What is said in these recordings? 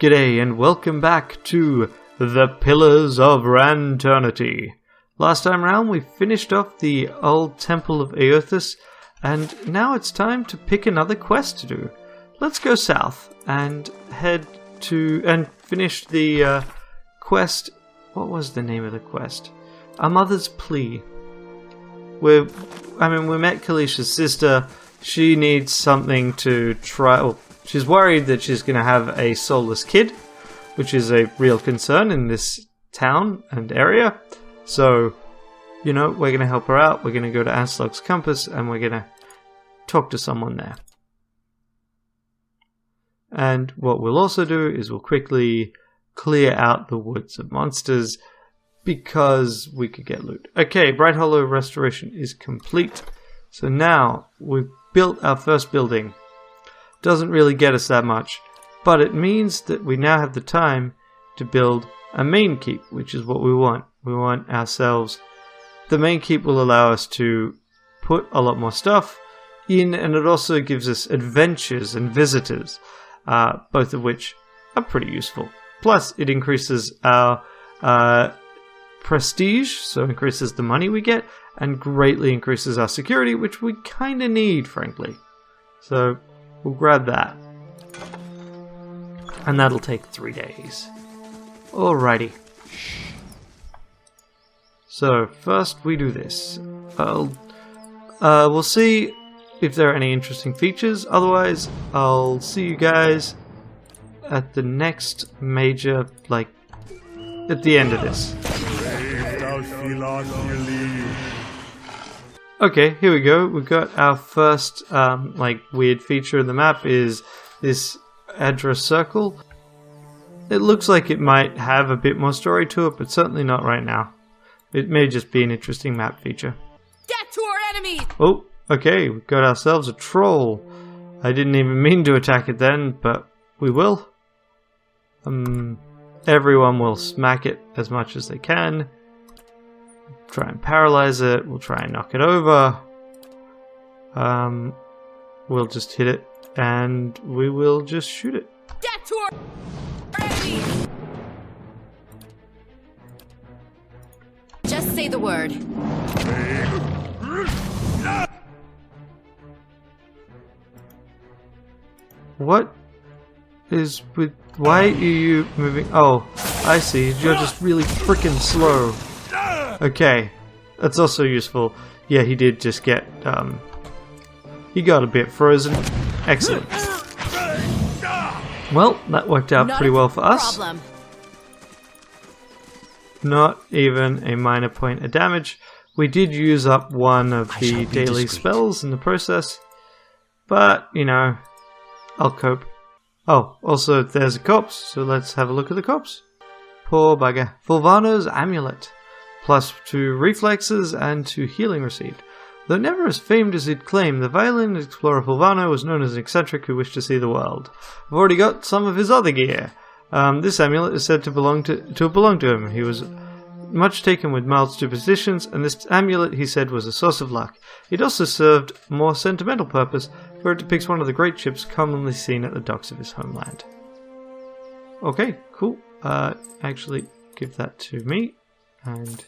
G'day and welcome back to the Pillars of Ranternity. Last time round we finished off the old Temple of Eothas, and now it's time to pick another quest to do. Let's go south and head to and finish the quest. What was the name of the quest? Our Mother's Plea. We met Kalisha's sister. She needs something to try. Well, she's worried that she's going to have a soulless kid, which is a real concern in this town and area. So, we're going to help her out. We're going to go to Aslog's Compass and we're going to talk to someone there. And what we'll also do is we'll quickly clear out the woods of monsters because we could get loot. Okay, Bright Hollow restoration is complete. So now we've built our first building. Doesn't really get us that much, but it means that we now have the time to build a main keep, which is what we want. We want ourselves. The main keep will allow us to put a lot more stuff in, and it also gives us adventures and visitors, both of which are pretty useful. Plus, it increases our prestige, so increases the money we get, and greatly increases our security, which we kind of need, frankly. So we'll grab that. And that'll take 3 days. Alrighty. So, first we do this. We'll see if there are any interesting features. Otherwise, I'll see you guys at the next major, at the end of this. Okay, here we go. We've got our first, weird feature in the map is this address circle. It looks like it might have a bit more story to it, but certainly not right now. It may just be an interesting map feature. Get to our enemies! Oh, okay, we've got ourselves a troll. I didn't even mean to attack it then, but we will. Everyone will smack it as much as they can. Try and paralyze it. We'll try and knock it over. We'll just hit it, and we will just shoot it. Get to our enemies! Just say the word. What is with... Why are you moving? Oh, I see. You're just really freaking slow. Okay. That's also useful. Yeah, he did just get... he got a bit frozen. Excellent. Well, that worked out pretty well for us. Not even a minor point of damage. We did use up one of the daily spells in the process. But, I'll cope. Oh, also there's a corpse, so let's have a look at the corpse. Poor bugger. Fulvano's Amulet. +2 reflexes and 2 healing received. Though never as famed as he'd claimed, the violin explorer Fulvano was known as an eccentric who wished to see the world. I've already got some of his other gear. This amulet is said to belong to him. He was much taken with mild superstitions, and this amulet, he said, was a source of luck. It also served a more sentimental purpose, where it depicts one of the great ships commonly seen at the docks of his homeland. Okay, cool. Actually, give that to me. And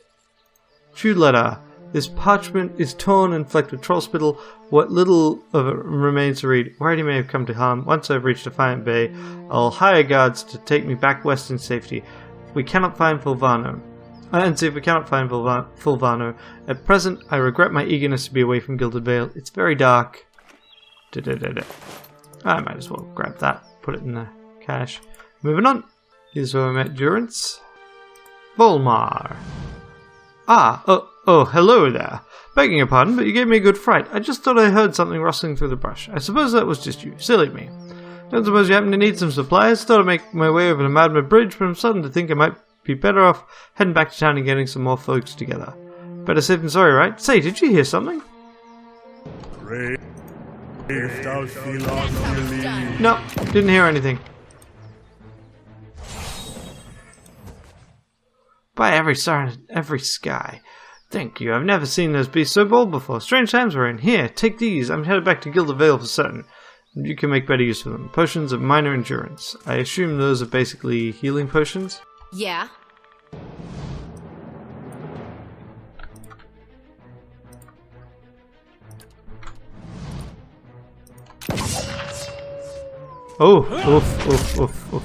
chewed letter. This parchment is torn and flecked with troll spittle. What little of it remains to read. Worried he may have come to harm. Once I've reached Defiant Bay, I'll hire guards to take me back west in safety. If we cannot find Fulvano. Fulvano. At present, I regret my eagerness to be away from Gilded Vale. It's very dark. I might as well grab that. Put it in the cache. Moving on. Here's where we met Durance. Volmar. Oh, hello there. Begging your pardon, but you gave me a good fright. I just thought I heard something rustling through the brush. I suppose that was just you. Silly me. Don't suppose you happen to need some supplies? Thought I'd make my way over to Madma Bridge, but I'm starting to think I might be better off heading back to town and getting some more folks together. Better safe than sorry, right? Say, did you hear something? No, didn't hear anything. By every star in every sky. Thank you, I've never seen those beasts so bold before. Strange times we're in. Here, take these. I'm headed back to Gilded Vale for certain. You can make better use of them. Potions of minor endurance. I assume those are basically healing potions? Yeah. Oh, oof, oof, oof, oof.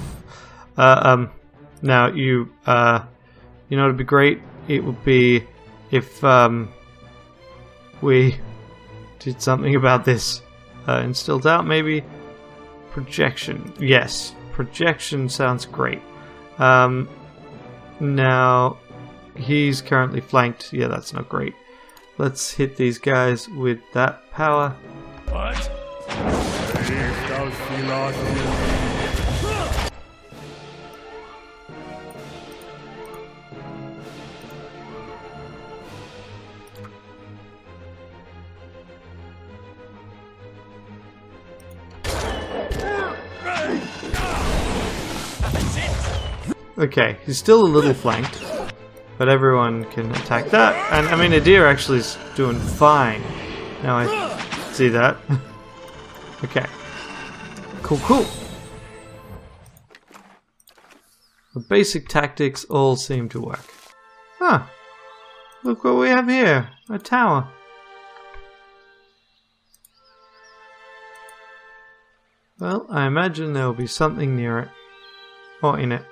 Now you know it'd be great? It would be if, we did something about this. Instilled out, maybe? Projection. Yes, projection sounds great. Now, he's currently flanked. Yeah, that's not great. Let's hit these guys with that power. What? Okay, he's still a little flanked, but everyone can attack that. And I mean, Adir actually is doing fine. Now I see that. Okay. Cool, cool. The basic tactics all seem to work. Huh. Look what we have here. A tower. Well, I imagine there will be something near it. Or in it.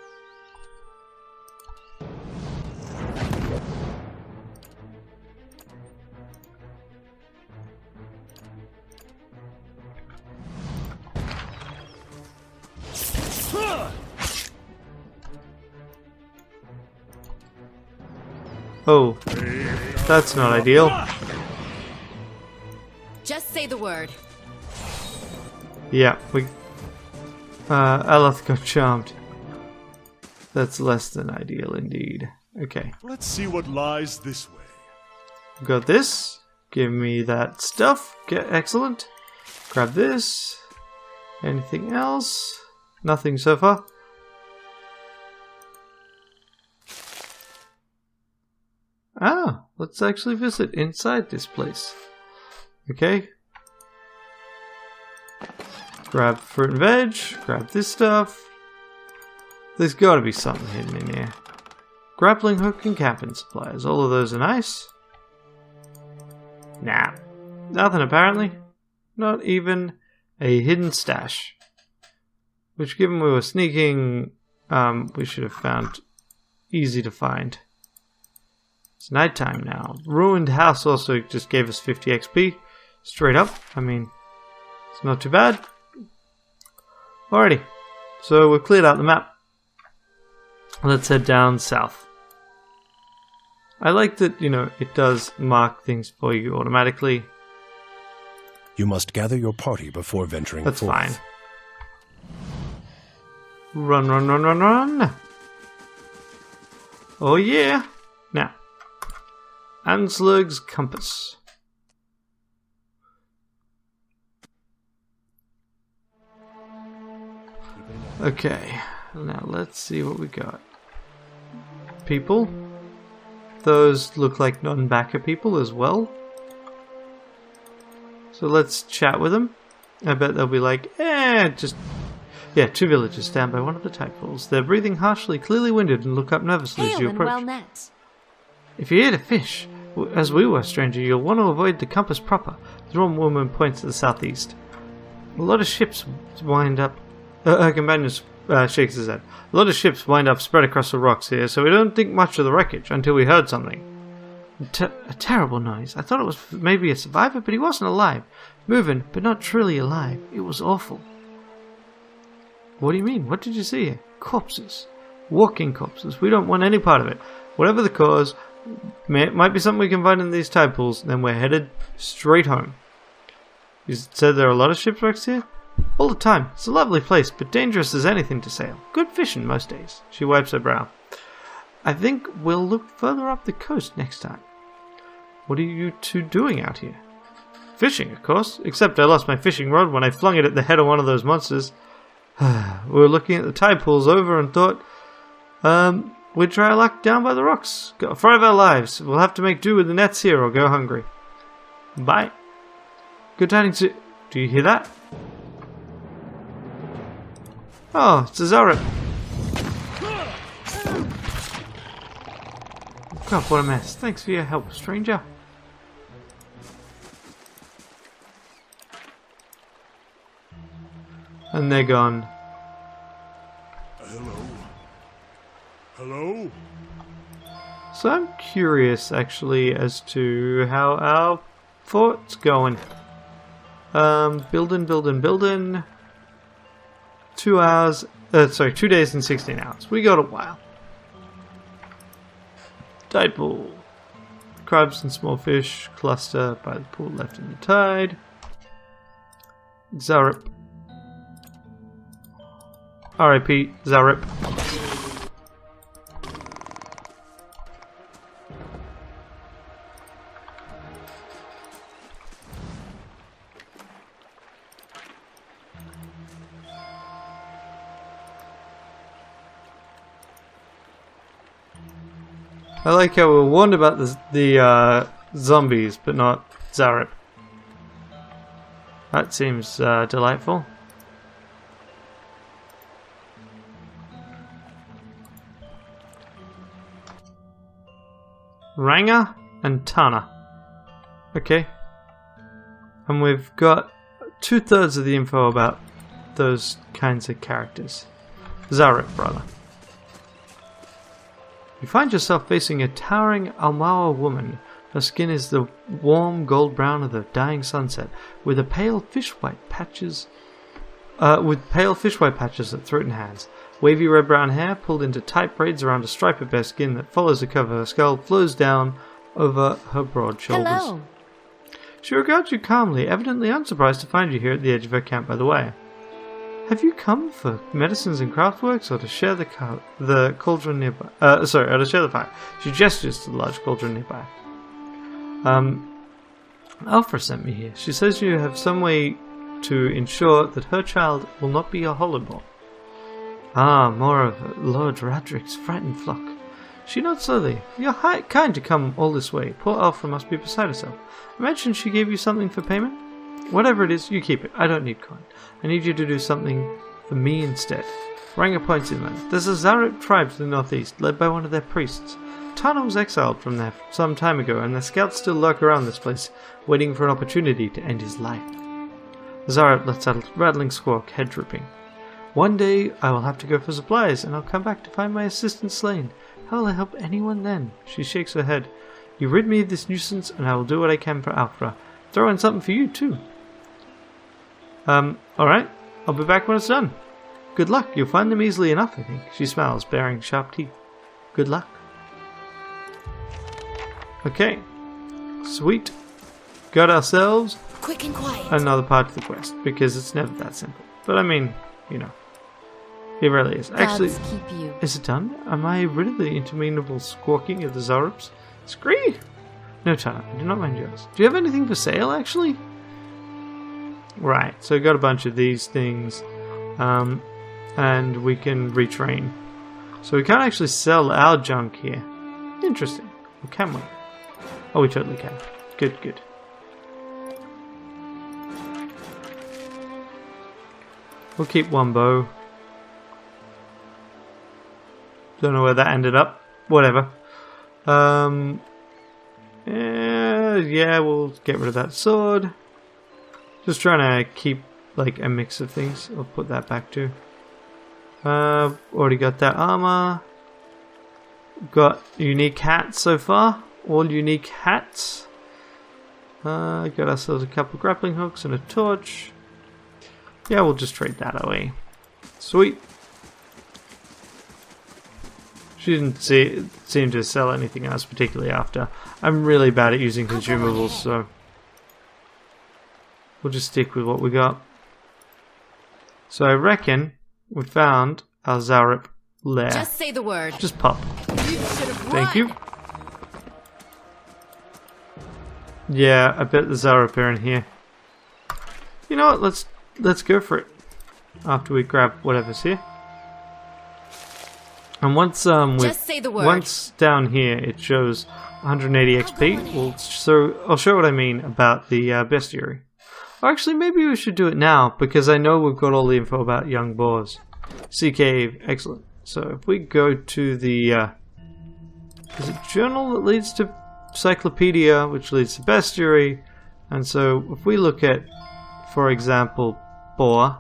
Oh, that's not ideal. Just say the word. Yeah, Aleth got charmed. That's less than ideal indeed. Okay. Let's see what lies this way. Got this. Give me that stuff. Excellent. Grab this. Anything else? Nothing so far. Ah, let's actually visit inside this place. Okay. Grab fruit and veg. Grab this stuff. There's gotta be something hidden in here. Grappling hook and camping supplies. All of those are nice. Nah. Nothing apparently. Not even a hidden stash. Which, given we were sneaking, we should have found easy to find. It's nighttime now. Ruined house also just gave us 50 XP. Straight up. I mean, it's not too bad. Alrighty. So we've cleared out the map. Let's head down south. I like that, you know, it does mark things for you automatically. You must gather your party before venturing That's forth. fine. Run, run, run, run, run! Oh yeah! Now, Anslug's compass. Okay, now let's see what we got. People. Those look like non-backer people as well. So let's chat with them. I bet they'll be like, just... Yeah, 2 villagers stand by one of the tidepools. They're breathing harshly, clearly winded, and look up nervously as you approach. Well met. If you're here to fish, as we were, stranger, you'll want to avoid the compass proper. The wrong woman points to the southeast. A lot of ships wind up... her companion shakes his head. A lot of ships wind up spread across the rocks here, so we don't think much of the wreckage until we heard something. A terrible noise. I thought it was maybe a survivor, but he wasn't alive. Moving, but not truly alive. It was awful. What do you mean? What did you see here? Corpses. Walking corpses. We don't want any part of it. Whatever the cause, might be something we can find in these tide pools, then we're headed straight home. You said there are a lot of shipwrecks here? All the time. It's a lovely place, but dangerous as anything to sail. Good fishing most days. She wipes her brow. I think we'll look further up the coast next time. What are you two doing out here? Fishing, of course. Except I lost my fishing rod when I flung it at the head of one of those monsters. We were looking at the tide pools over and thought, we'd try our luck down by the rocks. Got a fright of our lives. We'll have to make do with the nets here or go hungry. Bye. Good tidings. Do you hear that? Oh, it's a Zarep. God, what a mess. Thanks for your help, stranger. And they're gone. Hello? Hello? So I'm curious, actually, as to how our fort's going. Building. 2 hours, 2 days and 16 hours. We got a while. Tide pool. Crabs and small fish cluster by the pool left in the tide. Zarep. R.I.P. Zarep. I like how we're warned about the zombies, but not Zarep. That seems delightful. Ranga and Tana. Okay. And we've got 2/3 of the info about those kinds of characters. Zarep, brother. You find yourself facing a towering Almawa woman. Her skin is the warm gold brown of the dying sunset, with pale fish white patches at throat and hands. Wavy red brown hair pulled into tight braids around a stripe of bare skin that follows the curve of her skull flows down over her broad shoulders. Hello. She regards you calmly, evidently unsurprised to find you here at the edge of her camp by the way. Have you come for medicines and craftworks, or to share the cauldron nearby? Or to share the fire. She gestures to the large cauldron nearby. Alpha sent me here. She says you have some way to ensure that her child will not be a hollowball. Ah, more of Lord Radric's frightened flock. She nods slowly. You're kind to come all this way. Poor Alpha must be beside herself. Imagine she gave you something for payment? Whatever it is, you keep it. I don't need coin. I need you to do something for me instead. Ranga points inland. There's a Zarep tribe to the northeast, led by one of their priests. Tana was exiled from there some time ago, and their scouts still lurk around this place, waiting for an opportunity to end his life. Zarep lets out a rattling squawk, head drooping. One day I will have to go for supplies, and I'll come back to find my assistant slain. How will I help anyone then? She shakes her head. You rid me of this nuisance, and I will do what I can for Alpha. Throw in something for you too. Alright. I'll be back when it's done. Good luck. You'll find them easily enough, I think. She smiles, baring sharp teeth. Good luck. Okay. Sweet. Got ourselves Quick and quiet. another part of the quest, because it's never that simple. But I mean, you know. It really is. Actually, Gods keep you. is it done? Am I rid of the interminable squawking of the Zareps? Scree! No, Tana, I do not mind yours. Do you have anything for sale, actually? Right, so we got a bunch of these things, and we can retrain. So we can't actually sell our junk here. Interesting. Or can we? Oh, we totally can. Good, good. We'll keep one bow. Don't know where that ended up. Whatever. Yeah, we'll get rid of that sword. Just trying to keep like a mix of things. I'll put that back too. Already got that armor. Got unique hats so far. All unique hats. Got ourselves a couple grappling hooks and a torch. Yeah, we'll just trade that away. Sweet. She didn't seem to sell anything else particularly after. I'm really bad at using consumables, so we'll just stick with what we got. So I reckon we found our Zarep lair. Just say the word. Just pop. Thank you. Yeah, I bet the Zarep are in here. You know what? Let's go for it. After we grab whatever's here. And once Just say the word. once down here it shows 180 XP. I'll show what I mean about the bestiary. Or actually, maybe we should do it now because I know we've got all the info about young boars. Sea Cave, excellent. So if we go to the there's a journal that leads to Cyclopedia, which leads to Bestiary, and so if we look at, for example, Boar,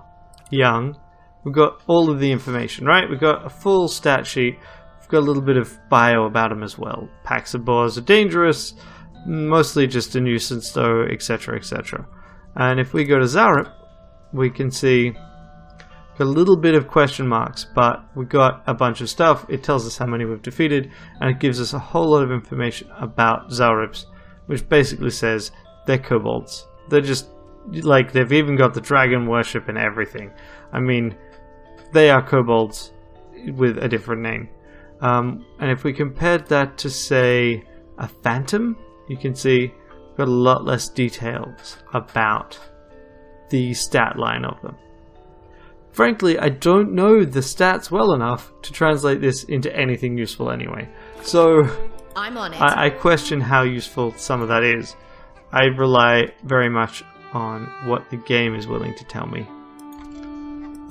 young, we've got all of the information, right? We've got a full stat sheet. We've got a little bit of bio about him as well. Packs of boars are dangerous, mostly just a nuisance though, etc, etc. And if we go to Zarup, we can see a little bit of question marks, but we got a bunch of stuff. It tells us how many we've defeated, and it gives us a whole lot of information about Zarups, which basically says they're kobolds. They're just, like, they've even got the dragon worship and everything. I mean, they are kobolds with a different name. And if we compared that to, say, a phantom, you can see we've got a lot less details about the stat line of them. Frankly, I don't know the stats well enough to translate this into anything useful anyway. So I'm on it. I question how useful some of that is. I rely very much on what the game is willing to tell me.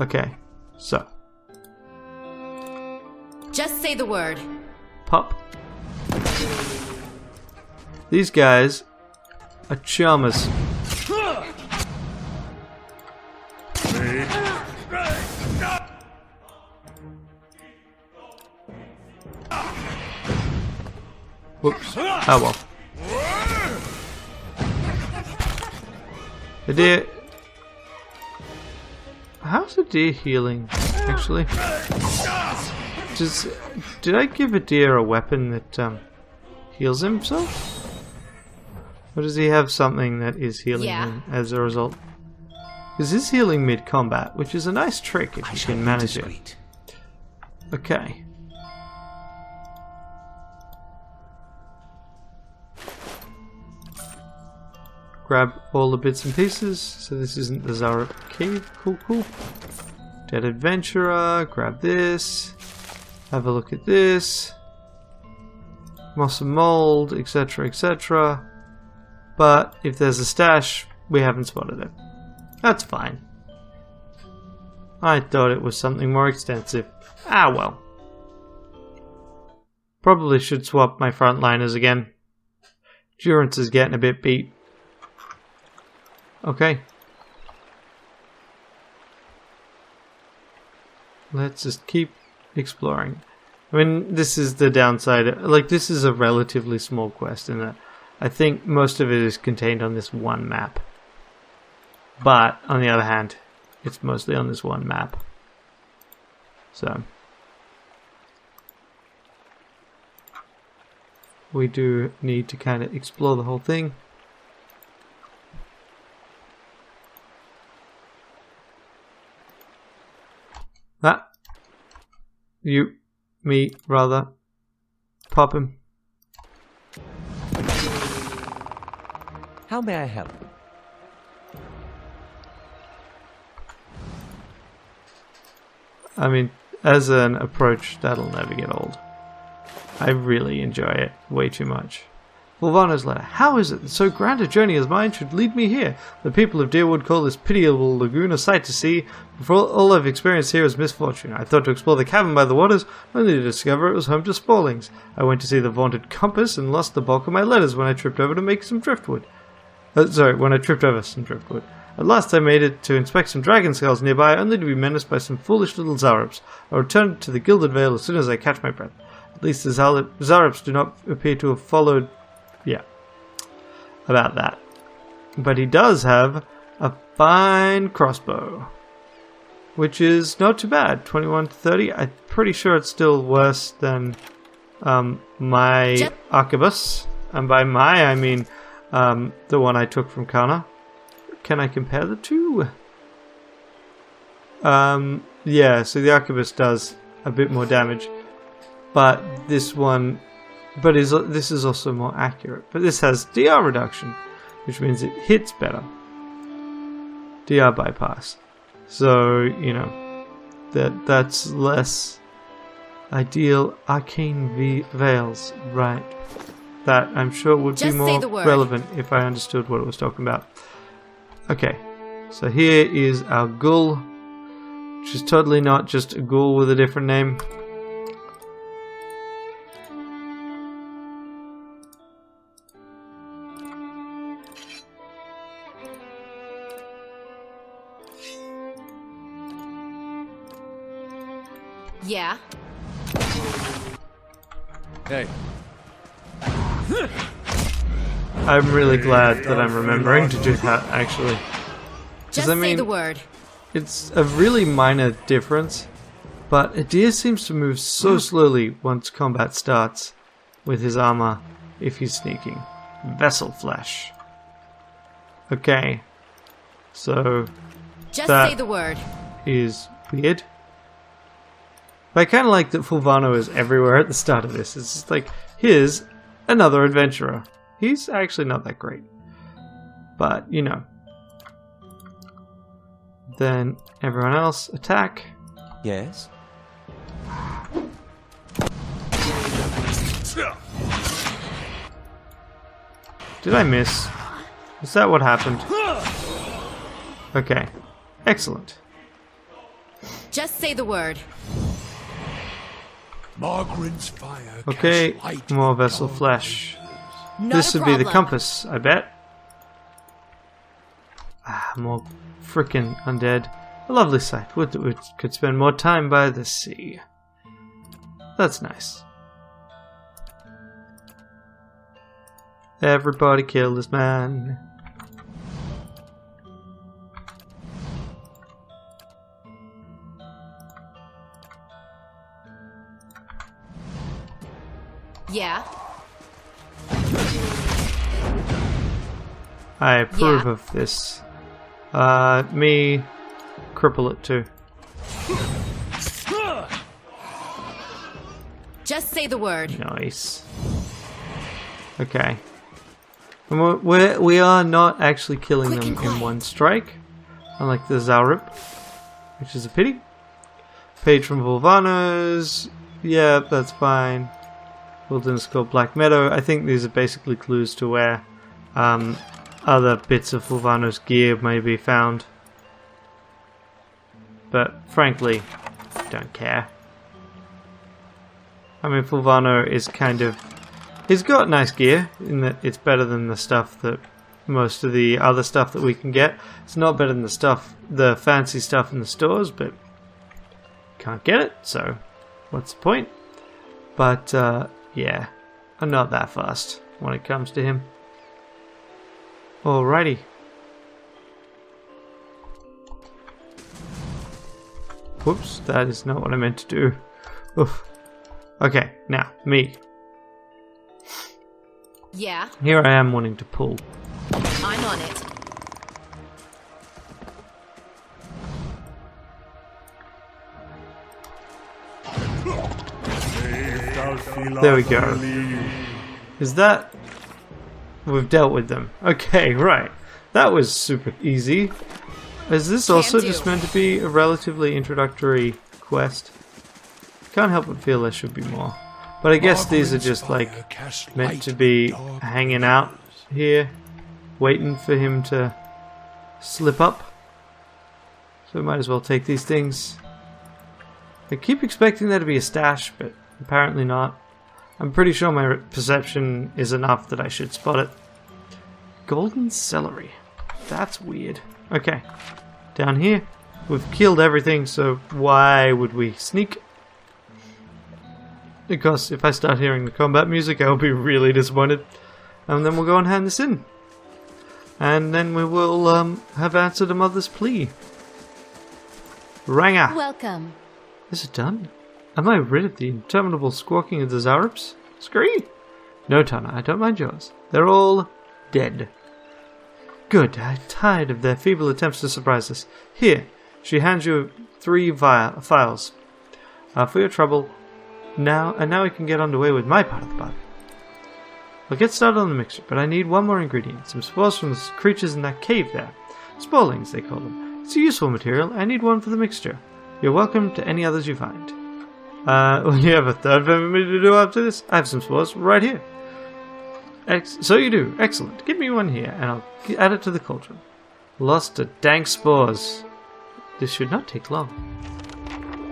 Okay, so. Just say the word. Pop. These guys are charmers. Whoops. Oh well. The deer. How's the deer healing, actually? Did I give a deer a weapon that heals himself? Or does he have something that is healing him as a result? Because he's healing mid-combat, which is a nice trick if you can manage it. Okay. Grab all the bits and pieces. So this isn't the Zarup Cave. Cool, cool. Dead Adventurer. Grab this. Have a look at this. Moss and Mold, etc, etc. But if there's a stash, we haven't spotted it. That's fine. I thought it was something more extensive. Ah well. Probably should swap my frontliners again. Durance is getting a bit beat. Okay. Let's just keep exploring. I mean, this is the downside. Like, this is a relatively small quest in that I think most of it is contained on this one map. But, on the other hand, it's mostly on this one map. So. We do need to kind of explore the whole thing. Ah. You. Me, rather. Pop him. How may I help? I mean, as an approach, that'll never get old. I really enjoy it way too much. Volvano's letter. How is it that so grand a journey as mine should lead me here? The people of Deerwood call this pitiable lagoon a sight to see. For all I've experienced here is misfortune. I thought to explore the cavern by the waters, only to discover it was home to Spallings. I went to see the vaunted compass and lost the bulk of my letters when I tripped over to make some driftwood. When I tripped over some driftwood. At last I made it to inspect some dragon skulls nearby, only to be menaced by some foolish little Zarups. I'll return to the Gilded Vale as soon as I catch my breath. At least the Zarups do not appear to have followed... Yeah. About that. But he does have a fine crossbow. Which is not too bad. 21 to 30. I'm pretty sure it's still worse than my arquebus. And by my, I mean the one I took from Kana. Can I compare the two? Yeah, so the arquebus does a bit more damage. But this one... this is also more accurate. But this has DR reduction, which means it hits better. DR bypass. So, you know, that's less ideal. Arcane Veils, right. That, I'm sure, would be more relevant if I understood what it was talking about. Okay, so here is our ghoul. She's totally not just a ghoul with a different name. Yeah. Hey. I'm really glad that I'm remembering to do that, actually. Just I say mean, the word. it's a really minor difference, but Adir seems to move so slowly once combat starts with his armor if he's sneaking. Vessel flesh. Okay. So, Just that say the word. is weird. But I kind of like that Fulvano is everywhere at the start of this. It's just like, here's another adventurer. He's actually not that great. But, you know. Then everyone else attack. Yes? Did I miss? Is that what happened? Okay. Excellent. Just say the word. Margaren's fire. Okay, casts light more in vessel dark flesh. Not This a would be the problem. compass, I bet. Ah, more frickin' undead. A lovely sight. Would that we could spend more time by the sea. That's nice. Everybody kill this man. Yeah. I approve Yeah. of this. Me cripple it too. Just say the word. Nice. Okay. And we are not actually killing Quick them and in quiet. one strike, unlike the Zalrip, which is a pity. Page from Volvanos. Yeah, that's fine. Wilderness called Black Meadow. I think these are basically clues to where other bits of Fulvano's gear may be found. But frankly, don't care. I mean, Fulvano is kind of... He's got nice gear, in that it's better than the stuff that... most of the other stuff that we can get. It's not better than the fancy stuff in the stores, but... can't get it, so... what's the point? But, yeah. I'm not that fast when it comes to him. Alrighty. Whoops, that is not what I meant to do. Oof. Okay, now, me. Yeah. Here I am wanting to pull. I'm on it. There we go. Is that... We've dealt with them. Okay, right. That was super easy. Is this also do. just meant to be a relatively introductory quest? Can't help but feel there should be more. But I guess these are just like meant to be hanging out here, waiting for him to slip up. So we might as well take these things. I keep expecting there to be a stash, but apparently not. I'm pretty sure my perception is enough that I should spot it. Golden celery. That's weird. Okay. Down here. We've killed everything, so why would we sneak? Because if I start hearing the combat music, I'll be really disappointed. And then we'll go and hand this in. And then we will have answered a mother's plea. Ranga! Welcome. Is it done? Am I rid of the interminable squawking of the Zalrips? Scree! No, Tana, I don't mind yours. They're all dead. Good, I'm tired of their feeble attempts to surprise us. Here, she hands you 3 files. For your trouble. Now we can get underway with my part of the bargain. I'll get started on the mixture, but I need one more ingredient. Some spores from the creatures in that cave there. Sporlings, they call them. It's a useful material. I need one for the mixture. You're welcome to any others you find. Will you have a third favor for me to do after this? I have some spores right here. So you do. Excellent. Give me one here, and I'll add it to the cauldron. Lost to dank spores. This should not take long.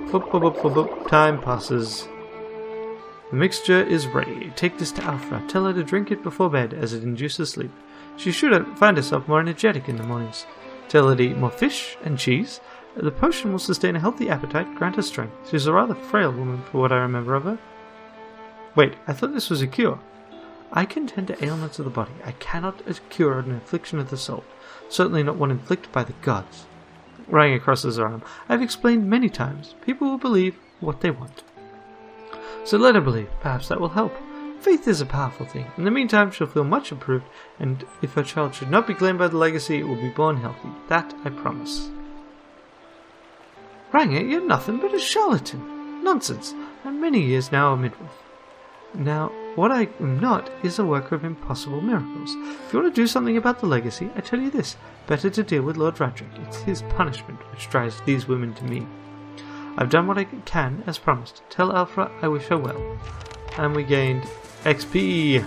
Boop, boop, boop, boop, boop. Time passes. The mixture is ready. Take this to Alpha. Tell her to drink it before bed, as it induces sleep. She should find herself more energetic in the mornings. Tell her to eat more fish and cheese. The potion will sustain a healthy appetite, grant her strength. She's a rather frail woman, for what I remember of her. Wait, I thought this was a cure. I can tend to ailments of the body. I cannot cure an affliction of the soul. Certainly not one inflicted by the gods. Ranneko crosses her arm. I've explained many times. People will believe what they want. So let her believe. Perhaps that will help. Faith is a powerful thing. In the meantime, she'll feel much improved, and if her child should not be claimed by the legacy, it will be born healthy. That I promise. Ranneko, you're nothing but a charlatan. Nonsense. I'm many years now a midwife. Now, what I am not is a worker of impossible miracles. If you want to do something about the legacy, I tell you this. Better to deal with Lord Ranternity. It's his punishment which drives these women to me. I've done what I can, as promised. Tell Alpha I wish her well. And we gained XP.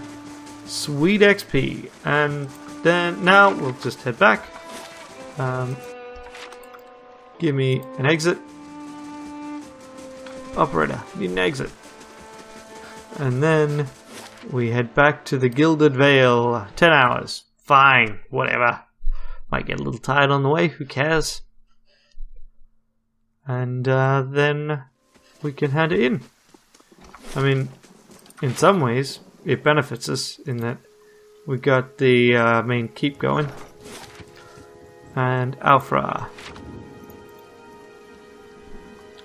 Sweet XP. And then, now, we'll just head back. Give me an exit. Operator, need an exit. And then we head back to the Gilded Vale. 10 hours. Fine, whatever. Might get a little tired on the way, who cares? And then we can hand it in. I mean, in some ways, it benefits us in that we got the main keep going. And Alpha.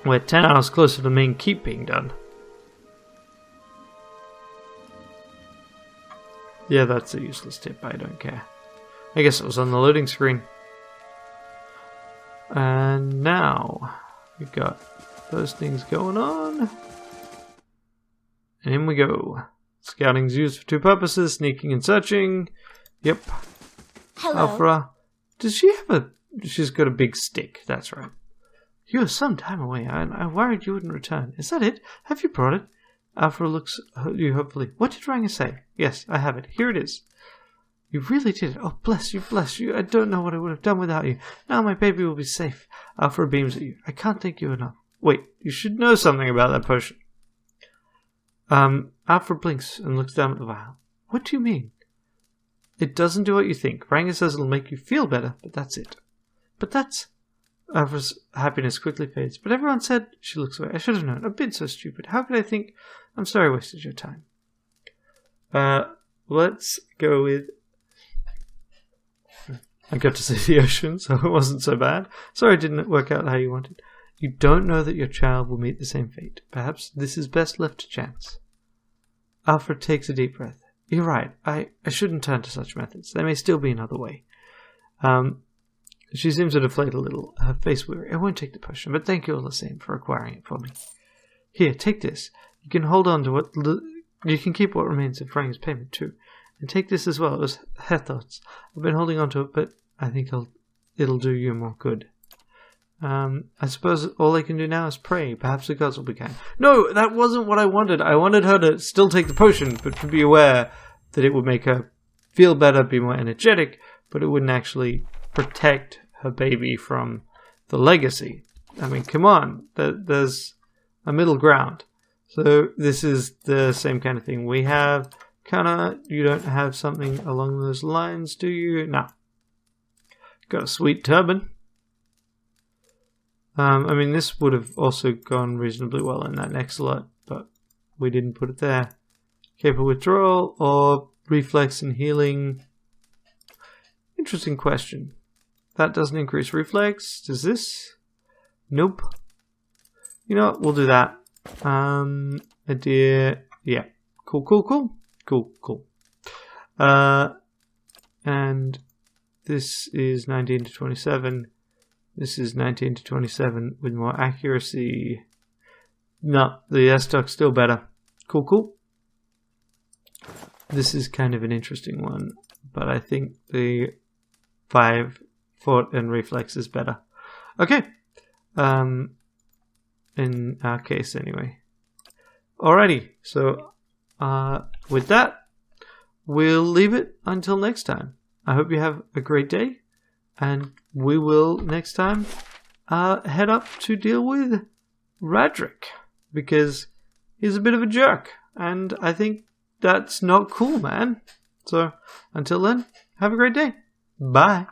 We're 10 hours closer to the main keep being done. Yeah, that's a useless tip, I don't care. I guess it was on the loading screen. And now, we've got those things going on. And in we go. Scouting's used for two purposes, sneaking and searching. Yep. Hello. Alpha. Does she have a... She's got a big stick, that's right. You were some time away, and I worried you wouldn't return. Is that it? Have you brought it? Alpha looks at you hopefully. What did Ranneko say? Yes, I have it. Here it is. You really did it. Oh, bless you, bless you. I don't know what I would have done without you. Now my baby will be safe. Alpha beams at you. I can't thank you enough. Wait, you should know something about that potion. Alpha blinks and looks down at the vial. What do you mean? It doesn't do what you think. Ranneko says it'll make you feel better, but that's it. But that's... Alpha's happiness quickly fades. But everyone said... She looks away. I should have known. I've been so stupid. How could I think... I'm sorry I wasted your time. Let's go with... I got to see the ocean, so it wasn't so bad. Sorry it didn't work out how you wanted. You don't know that your child will meet the same fate. Perhaps this is best left to chance. Alfred takes a deep breath. You're right. I shouldn't turn to such methods. There may still be another way. She seems to deflate a little, her face weary. I won't take the potion, but thank you all the same for acquiring it for me. Here, take this. You can hold on to what... You can keep what remains of Frank's payment, too. And take this as well. It was her thoughts. I've been holding on to it, but I think it'll do you more good. I suppose all I can do now is pray. Perhaps the gods will be kind. No, that wasn't what I wanted. I wanted her to still take the potion, but to be aware that it would make her feel better, be more energetic, but it wouldn't actually protect her baby from the legacy. I mean, come on. There's a middle ground. So this is the same kind of thing. We have you don't have something along those lines, do you? No. Got a sweet turban. I mean, this would have also gone reasonably well in that next slot, but we didn't put it there. Capable withdrawal or reflex and healing? Interesting question. That doesn't increase reflex. Does this? Nope. You know what? We'll do that. Idea. Yeah. Cool. And this is 19 to 27. This is 19 to 27 with more accuracy. No, the S-Stock's still better. Cool. This is kind of an interesting one, but I think the 5 fort and reflex is better. Okay. In our case anyway. Alrighty, so with that, we'll leave it until next time. I hope you have a great day, and we will next time head up to deal with Radric, because he's a bit of a jerk, and I think that's not cool, man. So, until then, have a great day. Bye.